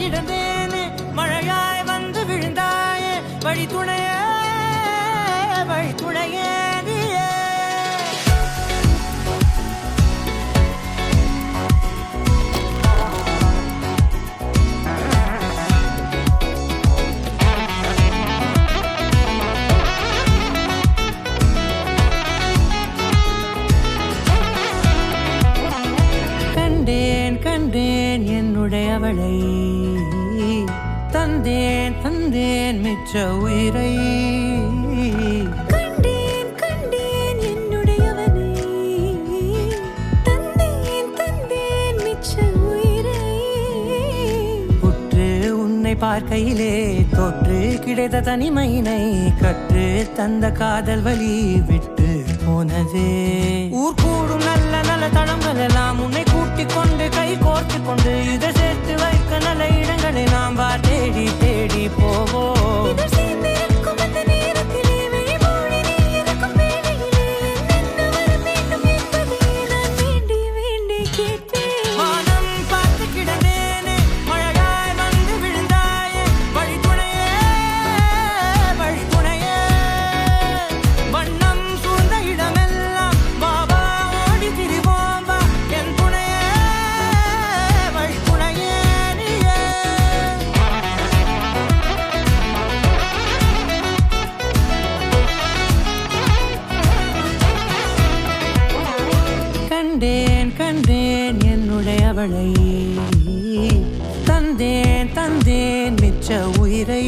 கிடந்தேனே மழையாய் வந்து விழுந்தாயே வழி துணையே நீயே கண்டேன் என்னுடையவளை தந்தேன் மிச்ச உயிரை கண்டேன் என்னுடையவனை தந்தேன் மிச்ச உயிரை உற்று உன்னை பார்க்கையிலே தொற்று கிடைத்த தனிமையினை கற்று தந்த காதல் வழி விட்டு போனதே ஊர் கூடும் நல்ல நல்ல தளங்கள் எல்லாம் உன்னை கூட்டிக் கொண்டு கை கோர்த்து கொண்டு இதை சேர்த்து வைக்க நல்ல இடங்களை நாம் தேடி போவோம் கண்டேன் என்னுடையவளை தந்தேன் மிச்ச உயிரை